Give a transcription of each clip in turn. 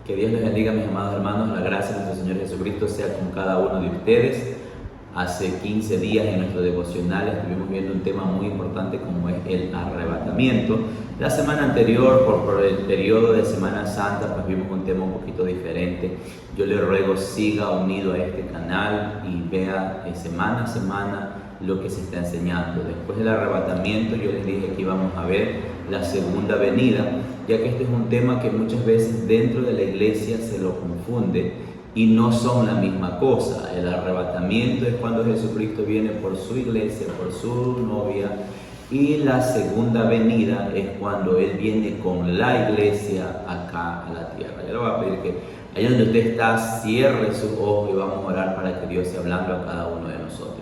Que Dios les bendiga, mis amados hermanos. La gracia de nuestro Señor Jesucristo sea con cada uno de ustedes. Hace 15 días en nuestro devocional estuvimos viendo un tema muy importante como es el arrebatamiento. La semana anterior, por el periodo de Semana Santa, pues vimos un tema un poquito diferente. Yo le ruego siga unido a este canal y vea semana a semana lo que se está enseñando. Después del arrebatamiento, yo les dije que íbamos a ver la segunda venida, ya que este es un tema que muchas veces dentro de la iglesia se lo confunde y no son la misma cosa. El arrebatamiento es cuando Jesucristo viene por su iglesia, por su novia, y la segunda venida es cuando Él viene con la iglesia acá a la tierra. Yo le voy a pedir que allá donde usted está, cierre sus ojos y vamos a orar para que Dios sea hablando a cada uno de nosotros.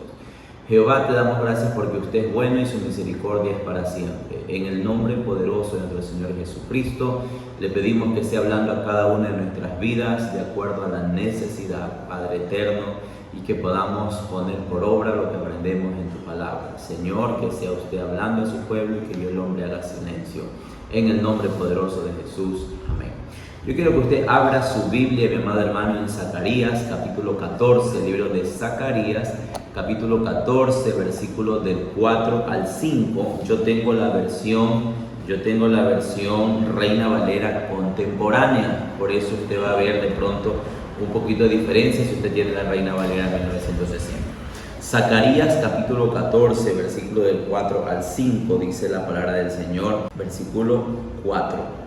Jehová, te damos gracias porque usted es bueno y su misericordia es para siempre. En el nombre poderoso de nuestro Señor Jesucristo, le pedimos que sea hablando a cada una de nuestras vidas de acuerdo a la necesidad, Padre eterno, y que podamos poner por obra lo que aprendemos en tu palabra. Señor, que sea usted hablando a su pueblo y que yo el hombre haga silencio. En el nombre poderoso de Jesús. Amén. Yo quiero que usted abra su Biblia, mi amado hermano, en Zacarías, capítulo 14, el libro de Zacarías, capítulo 14, versículos del 4 al 5. Yo tengo la versión Reina Valera contemporánea, por eso usted va a ver de pronto un poquito de diferencia si usted tiene la Reina Valera 1960. Zacarías capítulo 14, versículo del 4 al 5, dice la palabra del Señor, versículo 4.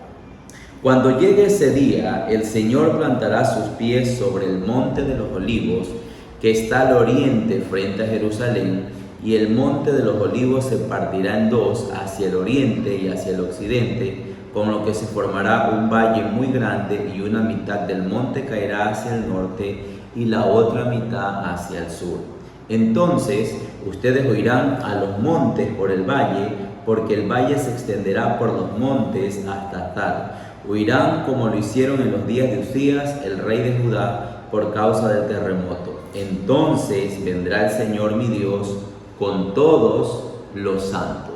Cuando llegue ese día, el Señor plantará sus pies sobre el monte de los olivos, que está al oriente frente a Jerusalén, y el monte de los olivos se partirá en dos, hacia el oriente y hacia el occidente, con lo que se formará un valle muy grande, y una mitad del monte caerá hacia el norte y la otra mitad hacia el sur. Entonces ustedes oirán a los montes por el valle, porque el valle se extenderá por los montes hasta Tal. Oirán como lo hicieron en los días de Usías, el rey de Judá, por causa del terremoto. Entonces vendrá el Señor mi Dios con todos los santos.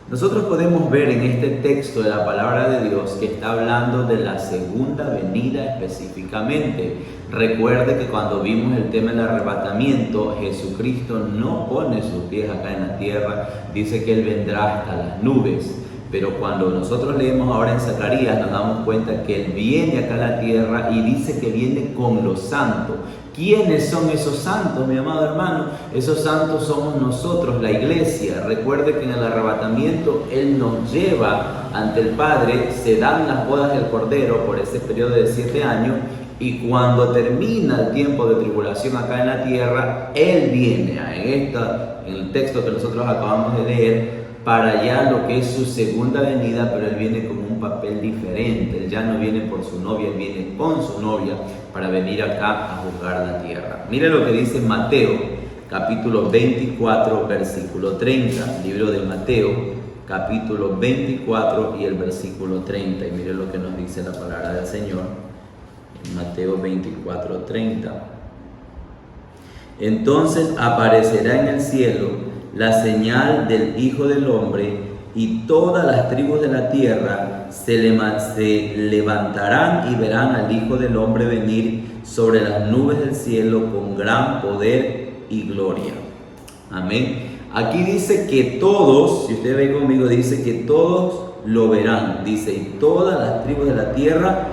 Nosotros podemos ver en este texto de la palabra de Dios que está hablando de la segunda venida específicamente. Recuerde que cuando vimos el tema del arrebatamiento, Jesucristo no pone sus pies acá en la tierra, dice que Él vendrá hasta las nubes. Pero cuando nosotros leemos ahora en Zacarías, nos damos cuenta que Él viene acá a la tierra y dice que viene con los santos. ¿Quiénes son esos santos, mi amado hermano? Esos santos somos nosotros, la iglesia. Recuerde que en el arrebatamiento Él nos lleva ante el Padre, se dan las bodas del Cordero por ese periodo de 7 años, y cuando termina el tiempo de tribulación acá en la tierra, Él viene en el texto que nosotros acabamos de leer, para allá lo que es su segunda venida, pero Él viene con un papel diferente. Él ya no viene por su novia, Él viene con su novia para venir acá a juzgar la tierra. Mire lo que dice Mateo, capítulo 24, versículo 30. Libro de Mateo, capítulo 24 y el versículo 30. Y mire lo que nos dice la palabra del Señor. Mateo 24, 30. Entonces aparecerá en el cielo la señal del Hijo del Hombre, y todas las tribus de la tierra se levantarán y verán al Hijo del Hombre venir sobre las nubes del cielo con gran poder y gloria. Amén. Aquí dice que todos, si usted ve conmigo, dice que todos lo verán. Dice, y todas las tribus de la tierra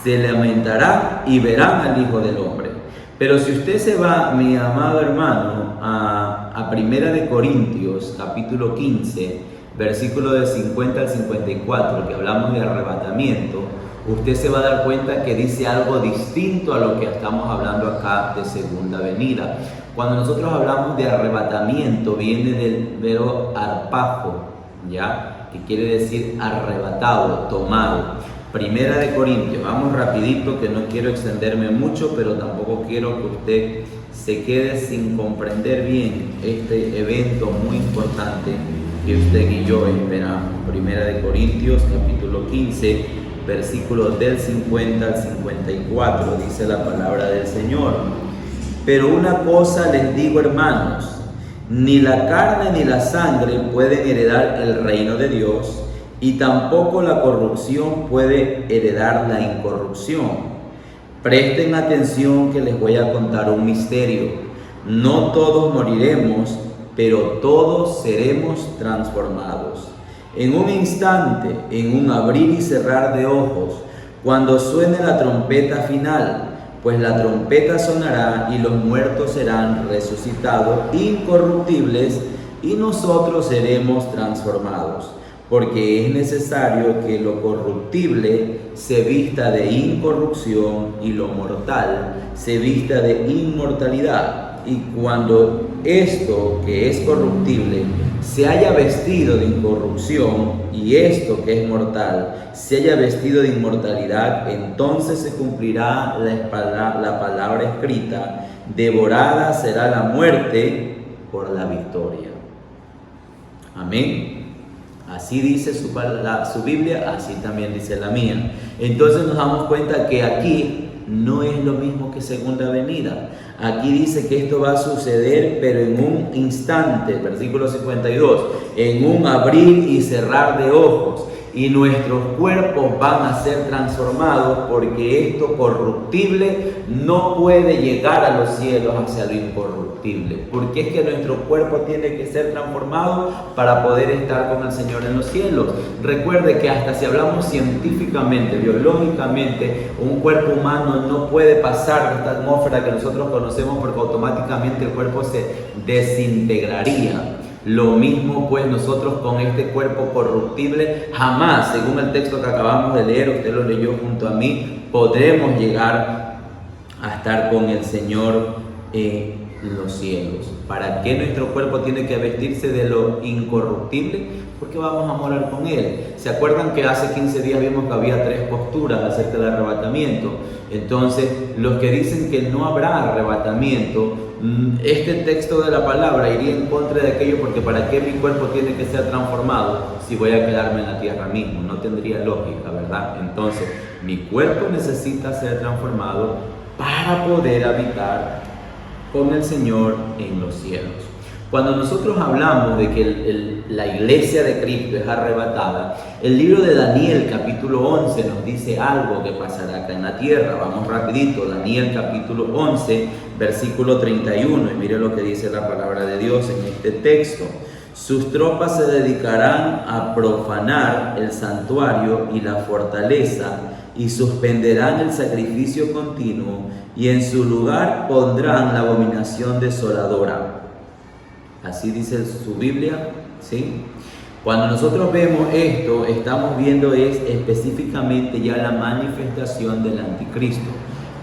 se lamentarán y verán al Hijo del Hombre. Pero si usted se va, mi amado hermano, a Primera de Corintios, capítulo 15, versículo de 50 al 54, que hablamos de arrebatamiento, usted se va a dar cuenta que dice algo distinto a lo que estamos hablando acá de segunda venida. Cuando nosotros hablamos de arrebatamiento, viene del verbo arpajo, ¿ya? Que quiere decir arrebatado, tomado. Primera de Corintios, vamos rapidito, que no quiero extenderme mucho, pero tampoco quiero que usted se quede sin comprender bien este evento muy importante que usted y yo esperamos. Primera de Corintios, capítulo 15, versículos del 50 al 54, dice la palabra del Señor. Pero una cosa les digo, hermanos, ni la carne ni la sangre pueden heredar el reino de Dios, y tampoco la corrupción puede heredar la incorrupción. Presten atención que les voy a contar un misterio. No todos moriremos, pero todos seremos transformados. En un instante, en un abrir y cerrar de ojos, cuando suene la trompeta final, pues la trompeta sonará y los muertos serán resucitados incorruptibles y nosotros seremos transformados, porque es necesario que lo corruptible se vista de incorrupción y lo mortal se vista de inmortalidad. Y cuando esto que es corruptible se haya vestido de incorrupción y esto que es mortal se haya vestido de inmortalidad, entonces se cumplirá la palabra escrita: devorada será la muerte por la victoria. Amén. Así dice su Biblia, así también dice la mía. Entonces nos damos cuenta que aquí no es lo mismo que segunda venida. Aquí dice que esto va a suceder, pero en un instante, versículo 52, en un abrir y cerrar de ojos. Y nuestros cuerpos van a ser transformados, porque esto corruptible no puede llegar a los cielos hacia lo incorruptible. Porque es que nuestro cuerpo tiene que ser transformado para poder estar con el Señor en los cielos. Recuerde que hasta si hablamos científicamente, biológicamente, un cuerpo humano no puede pasar de esta atmósfera que nosotros conocemos, porque automáticamente el cuerpo se desintegraría. Lo mismo pues nosotros con este cuerpo corruptible jamás, según el texto que acabamos de leer, usted lo leyó junto a mí, podremos llegar a estar con el Señor en los cielos. ¿Para qué nuestro cuerpo tiene que vestirse de lo incorruptible? Porque vamos a morar con Él. ¿Se acuerdan que hace 15 días vimos que había 3 posturas acerca del arrebatamiento? Entonces, los que dicen que no habrá arrebatamiento, este texto de la palabra iría en contra de aquello, porque ¿para qué mi cuerpo tiene que ser transformado si voy a quedarme en la tierra mismo? No tendría lógica, ¿verdad? Entonces, mi cuerpo necesita ser transformado para poder habitar con el Señor en los cielos. Cuando nosotros hablamos de que la iglesia de Cristo es arrebatada, el libro de Daniel capítulo 11 nos dice algo que pasará acá en la tierra. Vamos rapidito, Daniel capítulo 11, versículo 31, y mire lo que dice la palabra de Dios en este texto. Sus tropas se dedicarán a profanar el santuario y la fortaleza, y suspenderán el sacrificio continuo, y en su lugar pondrán la abominación desoladora. Así dice su Biblia, ¿sí? Cuando nosotros vemos esto, estamos viendo específicamente ya la manifestación del anticristo,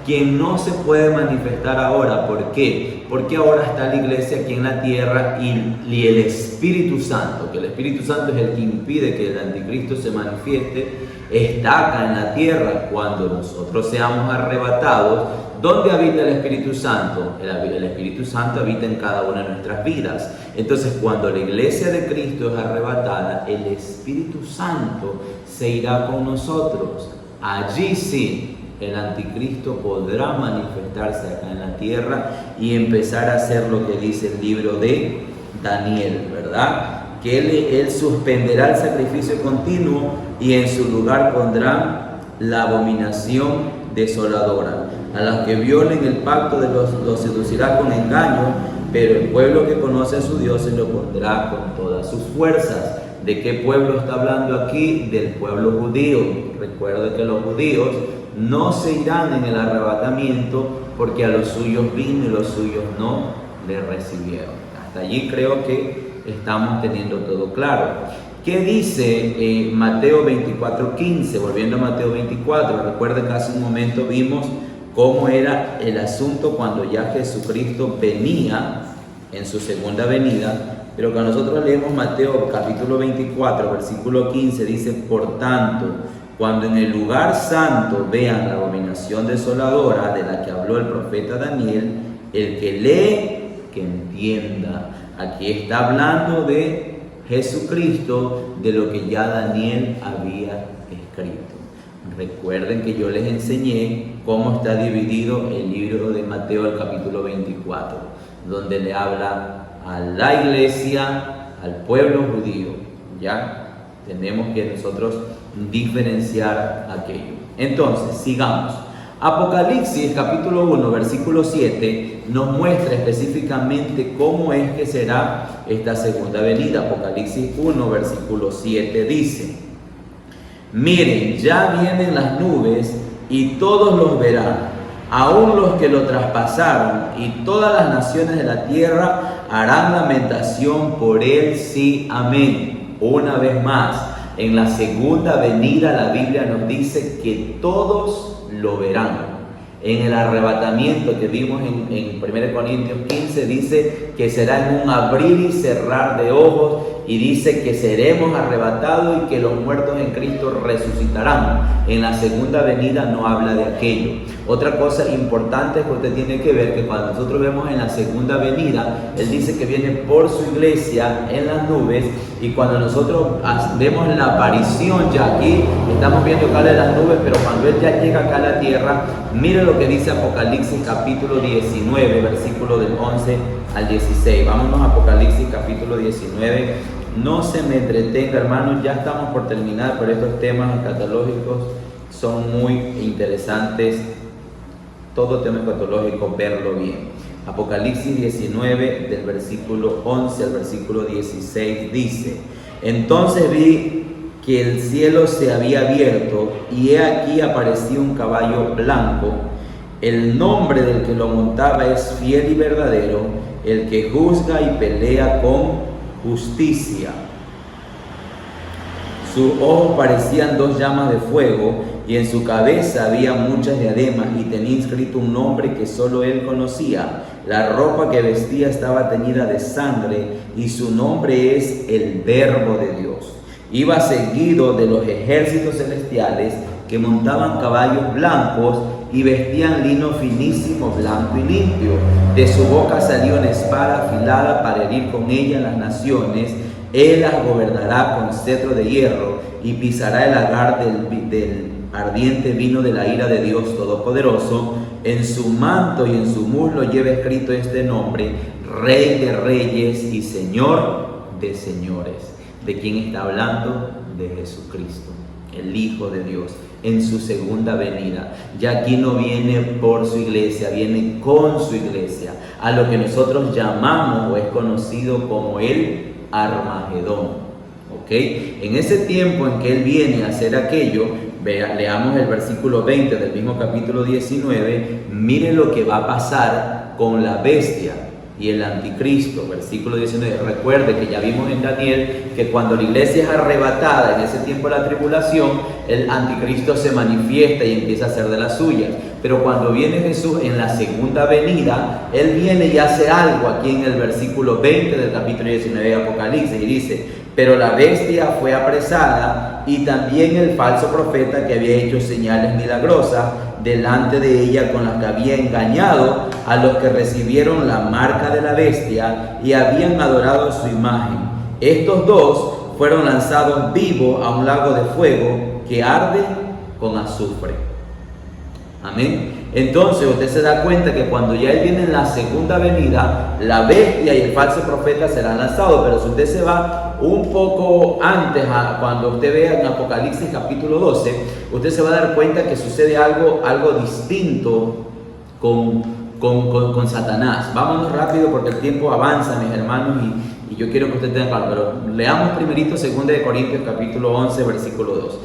quien no se puede manifestar ahora. ¿Por qué? Porque ahora está la iglesia aquí en la tierra y el Espíritu Santo, que el Espíritu Santo es el que impide que el anticristo se manifieste, está acá en la tierra. Cuando nosotros seamos arrebatados, ¿dónde habita el Espíritu Santo? El Espíritu Santo habita en cada una de nuestras vidas. Entonces, cuando la iglesia de Cristo es arrebatada, el Espíritu Santo se irá con nosotros. Allí sí, el anticristo podrá manifestarse acá en la tierra y empezar a hacer lo que dice el libro de Daniel, ¿verdad? Que él suspenderá el sacrificio continuo y en su lugar pondrá la abominación desoladora. A los que violen el pacto los seducirá con engaño, pero el pueblo que conoce a su Dios se lo pondrá con todas sus fuerzas. ¿De qué pueblo está hablando aquí? Del pueblo judío. Recuerde que los judíos no se irán en el arrebatamiento, porque a los suyos vino y los suyos no le recibieron. Hasta allí creo que estamos teniendo todo claro. ¿Qué dice Mateo 24:15? Volviendo a Mateo 24, recuerden que hace un momento vimos cómo era el asunto cuando ya Jesucristo venía en su segunda venida, pero cuando nosotros leemos Mateo capítulo 24, versículo 15, dice: por tanto, cuando en el lugar santo vean la abominación desoladora de la que habló el profeta Daniel, el que lee, que entienda. Aquí está hablando de Jesucristo, de lo que ya Daniel había escrito. Recuerden que yo les enseñé cómo está dividido el libro de Mateo, el capítulo 24, donde le habla a la iglesia, al pueblo judío, ¿ya? Tenemos que nosotros diferenciar aquello. Entonces, sigamos. Apocalipsis capítulo 1, versículo 7 nos muestra específicamente cómo es que será esta segunda venida. Apocalipsis 1, versículo 7 dice: miren, ya vienen las nubes y todos los verán, aun los que lo traspasaron, y todas las naciones de la tierra harán lamentación por él. Sí, amén. Una vez más, en la segunda venida la Biblia nos dice que todos lo verán. En el arrebatamiento que vimos en 1 Corintios 15 dice que será en un abrir y cerrar de ojos, y dice que seremos arrebatados y que los muertos en Cristo resucitarán. En la segunda venida no habla de aquello. Otra cosa importante que usted tiene que ver, que cuando nosotros vemos en la segunda venida, Él dice que viene por su iglesia en las nubes, y cuando nosotros vemos la aparición ya aquí, estamos viendo acá de las nubes, pero cuando Él ya llega acá a la tierra, mire lo que dice Apocalipsis capítulo 19, versículo del 11 al 16. Vámonos a Apocalipsis capítulo 19. No se me entretenga, hermanos, ya estamos por terminar, pero estos temas escatológicos son muy interesantes. Todo tema escatológico, verlo bien. Apocalipsis 19, del versículo 11 al versículo 16 dice: entonces vi que el cielo se había abierto, y he aquí apareció un caballo blanco. El nombre del que lo montaba es Fiel y Verdadero, el que juzga y pelea con justicia. Sus ojos parecían dos llamas de fuego, y en su cabeza había muchas diademas, y tenía escrito un nombre que solo él conocía. La ropa que vestía estaba teñida de sangre, y su nombre es el Verbo de Dios. Iba seguido de los ejércitos celestiales, que montaban caballos blancos y vestían lino finísimo, blanco y limpio. De su boca salió una espada afilada para herir con ella las naciones. Él las gobernará con cetro de hierro, y pisará el lagar del ardiente vino de la ira de Dios Todopoderoso. En su manto y en su muslo lleva escrito este nombre: Rey de Reyes y Señor de Señores. ¿De quién está hablando? De Jesucristo, el Hijo de Dios, en su segunda venida. Ya aquí no viene por su iglesia, viene con su iglesia, a lo que nosotros llamamos o es conocido como el Armagedón. ¿Ok? En ese tiempo en que Él viene a hacer aquello, leamos el versículo 20 del mismo capítulo 19, mire lo que va a pasar con la bestia y el anticristo. Versículo 19, recuerde que ya vimos en Daniel que cuando la iglesia es arrebatada en ese tiempo de la tribulación, el anticristo se manifiesta y empieza a hacer de las suyas. Pero cuando viene Jesús en la segunda venida, Él viene y hace algo aquí en el versículo 20 del capítulo 19 de Apocalipsis, y dice: pero la bestia fue apresada, y también el falso profeta que había hecho señales milagrosas delante de ella, con las que había engañado a los que recibieron la marca de la bestia y habían adorado su imagen. Estos dos fueron lanzados vivos a un lago de fuego que arde con azufre. Amén. Entonces usted se da cuenta que cuando ya Él viene en la segunda venida, la bestia y el falso profeta serán lanzados. Pero si usted se va un poco antes, cuando usted vea en Apocalipsis capítulo 12, usted se va a dar cuenta que sucede algo distinto con Satanás. Vámonos rápido porque el tiempo avanza, mis hermanos, y yo quiero que usted tenga calma. Pero leamos primerito 2 Corintios capítulo 11, versículo 2.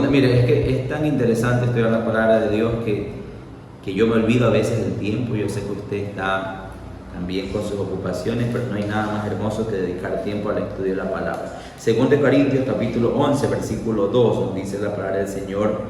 Mire, es que es tan interesante estudiar la palabra de Dios que yo me olvido a veces del tiempo. Yo sé que usted está también con sus ocupaciones, pero no hay nada más hermoso que dedicar tiempo al estudio de la palabra. 2 Corintios capítulo 11, versículo 2, nos dice la palabra del Señor: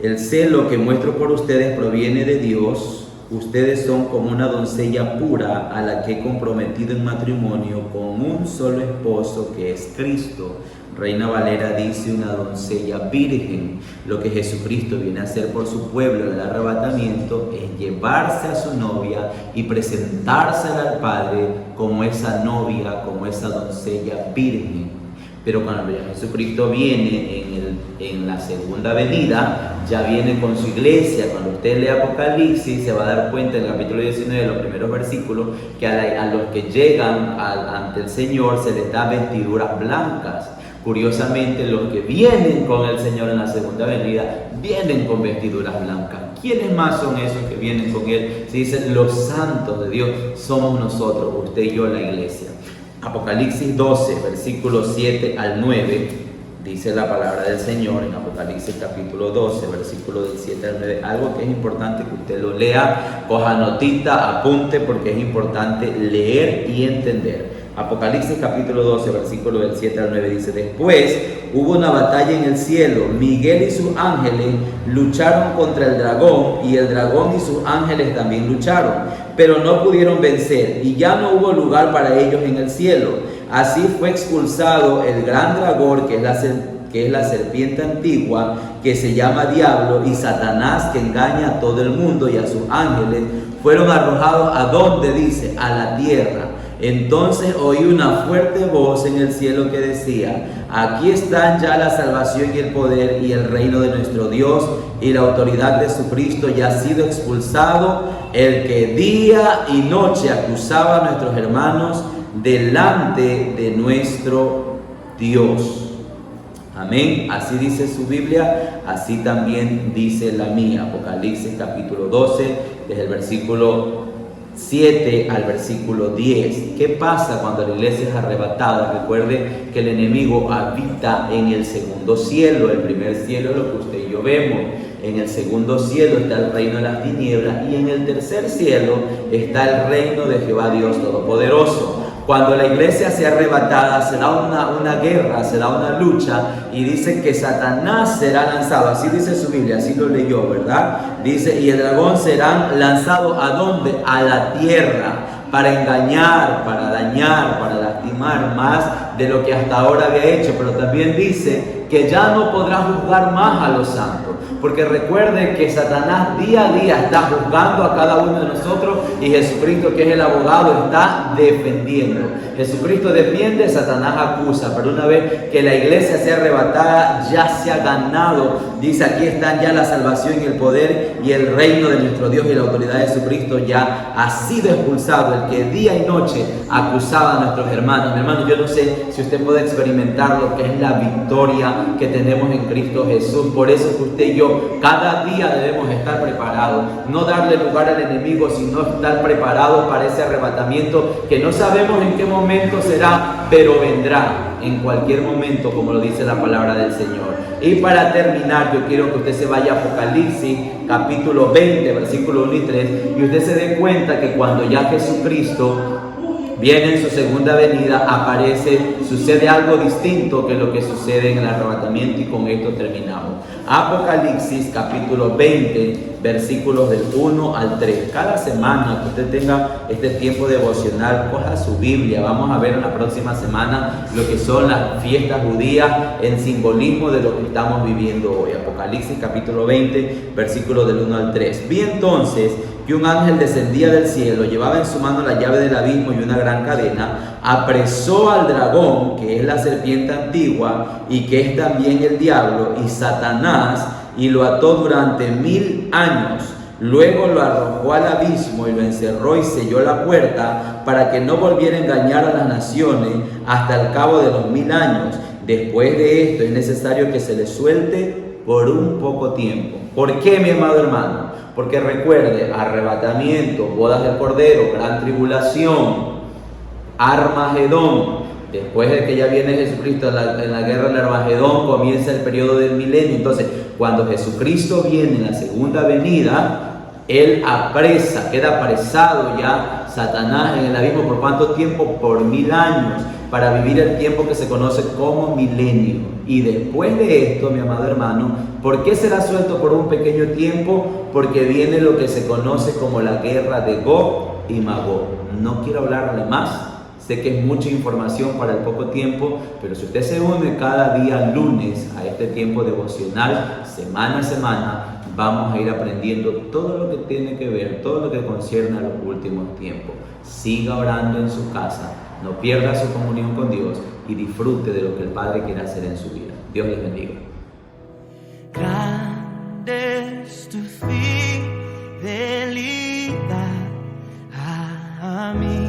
el celo que muestro por ustedes proviene de Dios. Ustedes son como una doncella pura a la que he comprometido en matrimonio con un solo esposo, que es Cristo. Reina Valera dice: una doncella virgen. Lo que Jesucristo viene a hacer por su pueblo en el arrebatamiento es llevarse a su novia y presentársela al Padre como esa novia, como esa doncella virgen. Pero cuando Jesucristo viene en la segunda venida, ya viene con su iglesia. Cuando usted lee Apocalipsis, se va a dar cuenta en el capítulo 19, de los primeros versículos, que a los que llegan ante el Señor se les da vestiduras blancas. Curiosamente, los que vienen con el Señor en la segunda venida, vienen con vestiduras blancas. ¿Quiénes más son esos que vienen con Él? Se dicen los santos de Dios, somos nosotros, usted y yo, la iglesia. Apocalipsis 12, versículos 7 al 9, dice la palabra del Señor en Apocalipsis capítulo 12, versículos del 7 al 9, algo que es importante que usted lo lea, coja notita, apunte, porque es importante leer y entender. Apocalipsis capítulo 12, versículo del 7 al 9 dice: después hubo una batalla en el cielo. Miguel y sus ángeles lucharon contra el dragón, y el dragón y sus ángeles también lucharon, pero no pudieron vencer, y ya no hubo lugar para ellos en el cielo. Así fue expulsado el gran dragón, que es la serpiente antigua, que se llama Diablo, y Satanás, que engaña a todo el mundo, y a sus ángeles fueron arrojados ¿a dónde? Dice, a la tierra. Entonces oí una fuerte voz en el cielo que decía: aquí están ya la salvación y el poder y el reino de nuestro Dios y la autoridad de su Cristo. Ya ha sido expulsado el que día y noche acusaba a nuestros hermanos delante de nuestro Dios. Amén. Así dice su Biblia, así también dice la mía. Apocalipsis capítulo 12, desde el versículo 7 al versículo 10. ¿Qué pasa cuando la iglesia es arrebatada? Recuerde que el enemigo habita en el segundo cielo. El primer cielo es lo que usted y yo vemos. En el segundo cielo está el reino de las tinieblas, y en el tercer cielo está el reino de Jehová Dios Todopoderoso. Cuando la iglesia sea arrebatada, será una guerra, será una lucha, y dice que Satanás será lanzado. Así dice su Biblia, así lo leyó, ¿verdad? Dice, y el dragón será lanzado ¿a dónde? A la tierra, para engañar, para dañar, para lastimar más de lo que hasta ahora había hecho. Pero también dice que ya no podrá juzgar más a los santos, porque recuerde que Satanás día a día está juzgando a cada uno de nosotros, y Jesucristo, que es el abogado, está defendiendo. Jesucristo defiende, Satanás acusa. Pero una vez que la iglesia sea arrebatada, ya se ha ganado. Dice, aquí están ya la salvación y el poder y el reino de nuestro Dios y la autoridad de Jesucristo. Ya ha sido expulsado el que día y noche acusaba a nuestros hermanos. Mi hermano, yo no sé si usted puede experimentar lo que es la victoria que tenemos en Cristo Jesús. Por eso que usted y yo cada día debemos estar preparados, no darle lugar al enemigo, sino estar preparados para ese arrebatamiento que no sabemos en qué momento será, pero vendrá en cualquier momento, como lo dice la palabra del Señor. Y para terminar, yo quiero que usted se vaya a Apocalipsis capítulo 20, versículo 1 y 3, y usted se dé cuenta que cuando ya Jesucristo viene en su segunda venida, sucede algo distinto que lo que sucede en el arrebatamiento, y con esto terminamos. Apocalipsis capítulo 20, versículos del 1 al 3. Cada semana que usted tenga este tiempo devocional, coja su Biblia. Vamos a ver en la próxima semana lo que son las fiestas judías en simbolismo de lo que estamos viviendo hoy. Apocalipsis capítulo 20, versículos del 1 al 3. Vi entonces que un ángel descendía del cielo, llevaba en su mano la llave del abismo y una gran cadena. Apresó al dragón, que es la serpiente antigua y que es también el diablo y Satanás, y lo ató durante 1000 años. Luego lo arrojó al abismo y lo encerró y selló la puerta, para que no volviera a engañar a las naciones hasta el cabo de los 1000 años. Después de esto es necesario que se le suelte por un poco tiempo. ¿Por qué, mi amado hermano? Porque recuerde, arrebatamiento, bodas del Cordero, gran tribulación, Armagedón. Después de que ya viene Jesucristo en la guerra del Armagedón, comienza el periodo del milenio. Entonces, cuando Jesucristo viene en la segunda venida, Él apresa, queda apresado ya Satanás en el abismo. ¿Por cuánto tiempo? Por 1000 años, para vivir el tiempo que se conoce como milenio. Y después de esto, mi amado hermano, ¿por qué será suelto por un pequeño tiempo? Porque viene lo que se conoce como la guerra de Gog y Magog. No quiero hablarle más. Sé que es mucha información para el poco tiempo, pero si usted se une cada día lunes a este tiempo devocional, semana a semana, vamos a ir aprendiendo todo lo que tiene que ver, todo lo que concierne a los últimos tiempos. Siga orando en su casa, no pierda su comunión con Dios y disfrute de lo que el Padre quiere hacer en su vida. Dios les bendiga. Grande es tu fidelidad a mí.